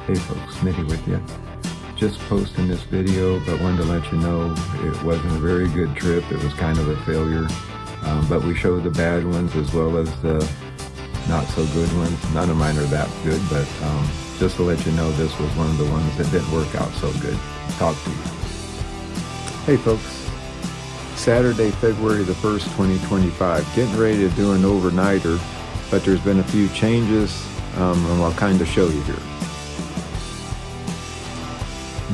Hey folks, Smitty with you. Just posting this video, but wanted to let you know it wasn't a very good trip. It was kind of a failure, but we showed the bad ones as well as the not so good ones. None of mine are that good, but just to let you know, this was one of the ones that didn't work out so good. Talk to you. Hey folks, Saturday, February the 1st, 2025. Getting ready to do an overnighter, but there's been a few changes, and I'll kind of show you here.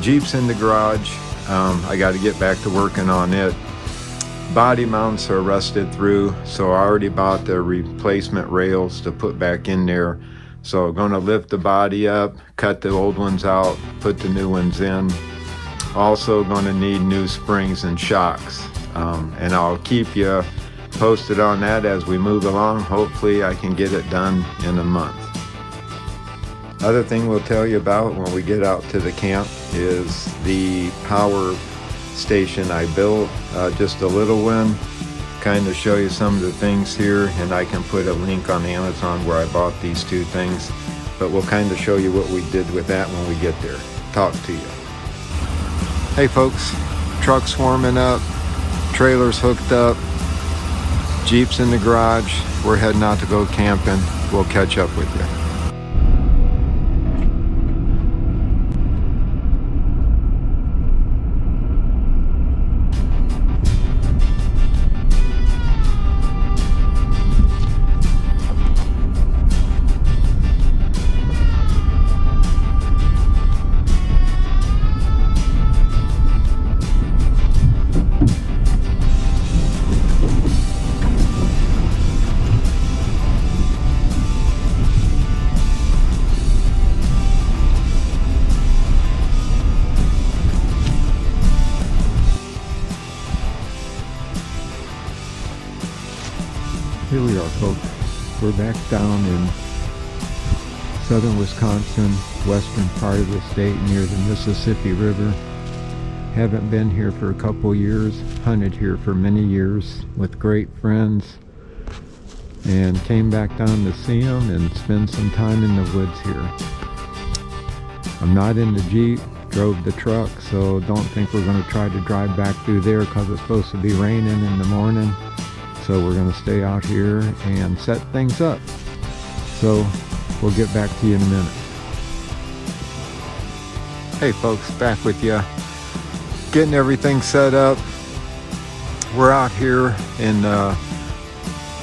Jeep's in the garage. I got to get back to working on it. Body mounts are rusted through, so I already bought the replacement rails to put back in there. So I'm going to lift the body up, cut the old ones out, put the new ones in. Also going to need new springs and shocks, and I'll keep you posted on that as we move along. Hopefully I can get it done in a month. Other thing we'll tell you about when we get out to the camp is the power station I built, just a little one. Kind of show you some of the things here, and I can put a link on Amazon where I bought these two things, but we'll kind of show you what we did with that when we get there. Talk to you. Hey folks, truck's warming up, trailer's hooked up, Jeep's in the garage. We're heading out to go camping. We'll catch up with you. Here we are, folks. We're back down in southern Wisconsin, western part of the state near the Mississippi River. Haven't been here for a couple years, hunted here for many years with great friends, and came back down to see them and spend some time in the woods here. I'm not in the Jeep, drove the truck, so don't think we're going to try to drive back through there because it's supposed to be raining in the morning. So we're going to stay out here and set things up. So we'll get back to you in a minute. Hey folks, back with you. Getting everything set up. We're out here in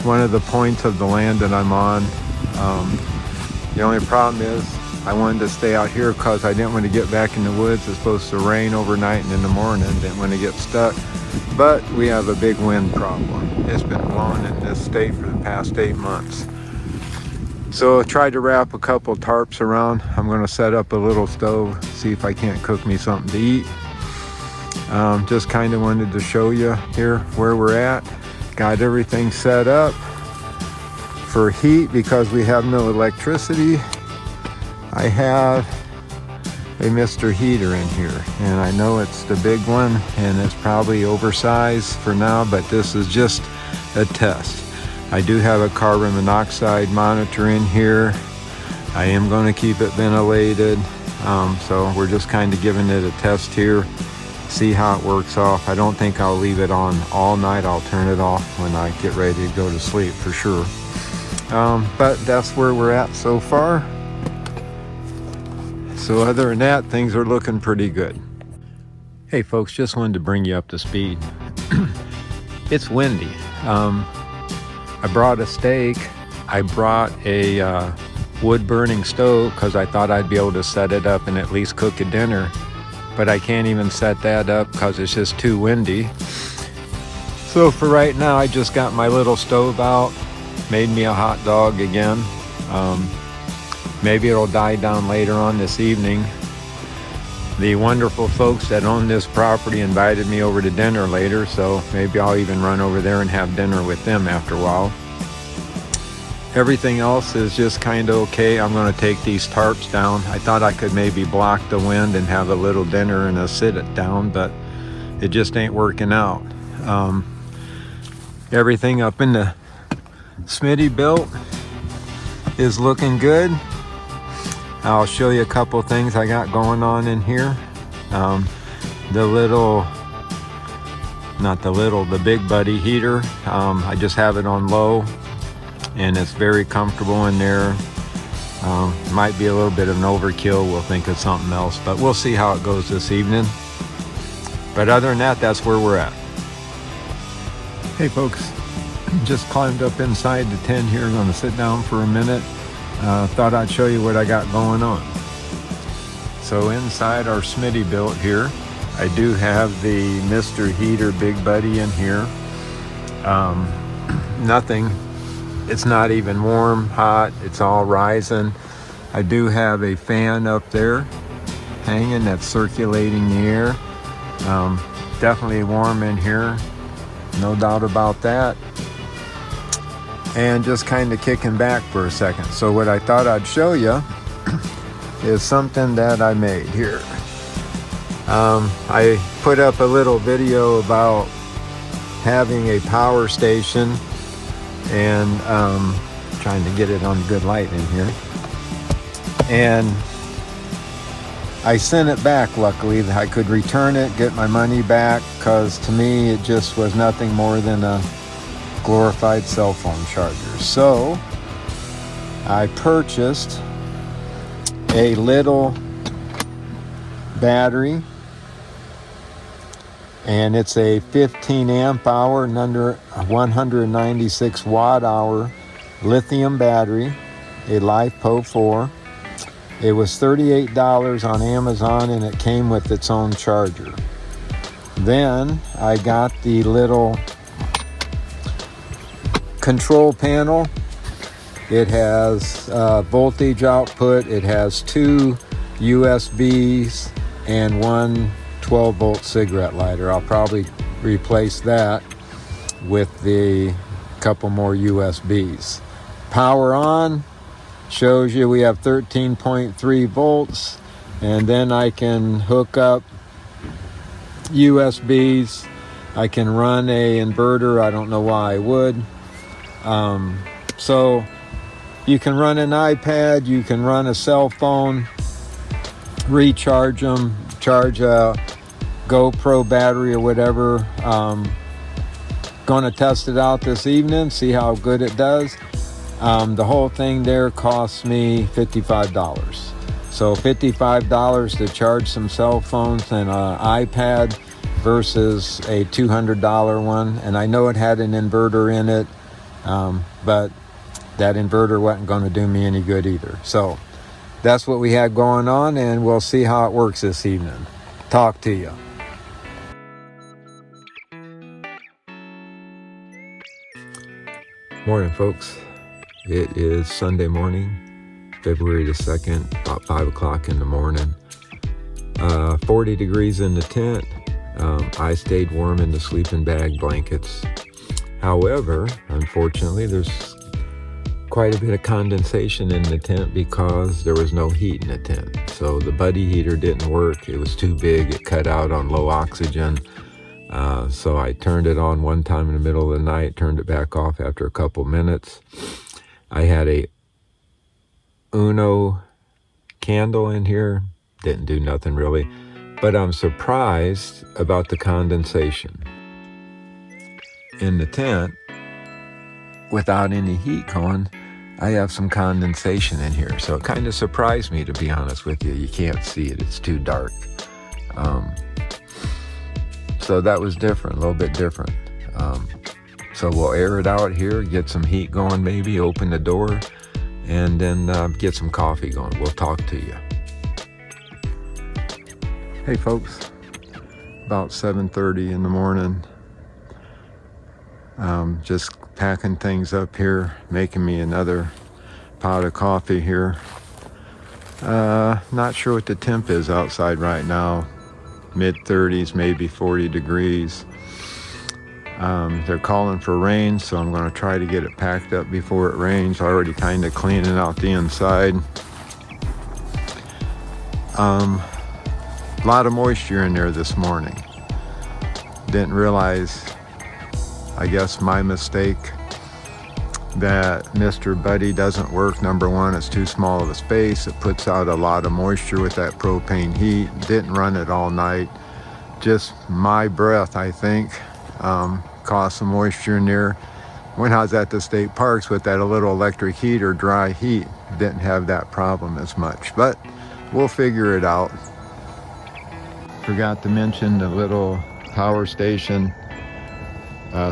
one of the points of the land that I'm on. The only problem is I wanted to stay out here because I didn't want to get back in the woods. It's supposed to rain overnight and in the morning. Didn't want to get stuck. But we have a big wind problem. It's been blowing in this state for the past 8 months. So I tried to wrap a couple tarps around. I'm going to set up a little stove, see if I can't cook me something to eat. Just kind of wanted to show you here where we're at. Got everything set up for heat because we have no electricity. I have a Mr. Heater in here, and I know it's the big one and it's probably oversized for now, but this is just a test. I do have a carbon monoxide monitor in here. I am going to keep it ventilated, so we're just kind of giving it a test here, see how it works off. I don't think I'll leave it on all night. I'll turn it off when I get ready to go to sleep for sure. But that's where we're at so far. So other than that, things are looking pretty good. Hey folks, just wanted to bring you up to speed. It's windy. I brought a steak. I brought a wood burning stove because I thought I'd be able to set it up and at least cook a dinner. But I can't even set that up because it's just too windy. So for right now, I just got my little stove out, made me a hot dog again. Maybe it'll die down later on this evening. The wonderful folks that own this property invited me over to dinner later, so maybe I'll even run over there and have dinner with them after a while. Everything else is just kind of okay. I'm going to take these tarps down. I thought I could maybe block the wind and have a little dinner and a sit it down, but it just ain't working out. Everything up in the Smitty built is looking good. I'll show you a couple things I got going on in here. The Big Buddy heater. I just have it on low, and it's very comfortable in there. Might be a little bit of an overkill. We'll think of something else, but we'll see how it goes this evening. But other than that, that's where we're at. Hey folks, just climbed up inside the tent here. I'm gonna sit down for a minute. Thought I'd show you what I got going on. So inside our Smittybilt here, I do have the Mr. Heater Big Buddy in here. Nothing, it's not even warm, hot, it's all rising. I do have a fan up there hanging that's circulating the air. Definitely warm in here, no doubt about that. And just kind of kicking back for a second. So what I thought I'd show you is something that I made here. I put up a little video about having a power station, and trying to get it on good light in here. And I sent it back. Luckily, I could return it, get my money back, because to me it just was nothing more than a glorified cell phone charger. So I purchased a little battery, and it's a 15 amp hour and under 196 watt hour lithium battery, a LiFePO 4. It was $38 on Amazon, and it came with its own charger. Then I got the little control panel. It has voltage output. It has 2 USBs and one 12-volt cigarette lighter. I'll probably replace that with the couple more USBs. Power on shows you we have 13.3 volts, and then I can hook up USBs. I can run a inverter. I don't know why I would. So you can run an iPad, you can run a cell phone, recharge them, charge a GoPro battery or whatever. Going to test it out this evening, see how good it does. The whole thing there costs me $55. So $55 to charge some cell phones and an iPad versus a $200 one. And I know it had an inverter in it, but that inverter wasn't going to do me any good either. So that's what we had going on, and we'll see how it works this evening. Talk to you. Morning, folks. It is Sunday morning, February the 2nd, about 5 o'clock in the morning. 40 degrees in the tent. I stayed warm in the sleeping bag blankets. However, unfortunately, there's quite a bit of condensation in the tent because there was no heat in the tent. So the Buddy heater didn't work. It was too big. It cut out on low oxygen. So I turned it on one time in the middle of the night, turned it back off after a couple minutes. I had a Uno candle in here. Didn't do nothing really. But I'm surprised about the condensation. In the tent, without any heat going, I have some condensation in here. So it kind of surprised me, to be honest with you. You can't see it, it's too dark. So that was different, a little bit different. So we'll air it out here, get some heat going maybe, open the door, and then get some coffee going. We'll talk to you. Hey folks, about 7:30 in the morning. Just packing things up here, making me another pot of coffee here. Not sure what the temp is outside right now. Mid-30s, maybe 40 degrees. They're calling for rain, so I'm going to try to get it packed up before it rains. Already kind of cleaning out the inside. A lot of moisture in there this morning. Didn't realize, I guess my mistake. that Mr. Buddy doesn't work. Number one, it's too small of a space. It puts out a lot of moisture with that propane heat. Didn't run it all night. Just my breath, I think, caused some moisture in there. When I was at the state parks with that little electric heater, dry heat, didn't have that problem as much, but we'll figure it out. Forgot to mention the little power station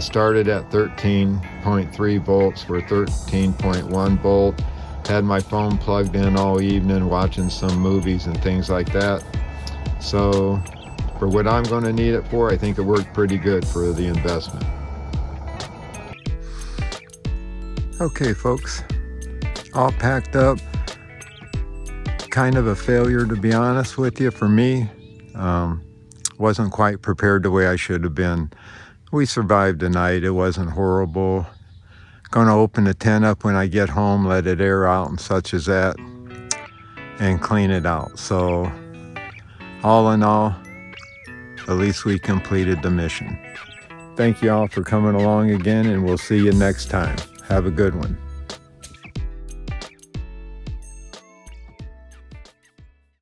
started at 13.3 volts. We're 13.1 volt. Had my phone plugged in all evening watching some movies and things like that. So for what I'm going to need it for, I think it worked pretty good for the investment. Okay, folks, all packed up. Kind of a failure, to be honest with you, for me. Wasn't quite prepared the way I should have been. We survived the night. It wasn't horrible. Gonna open the tent up when I get home, let it air out and such as that, and clean it out. So all in all, at least we completed the mission. Thank you all for coming along again, and we'll see you next time. Have a good one.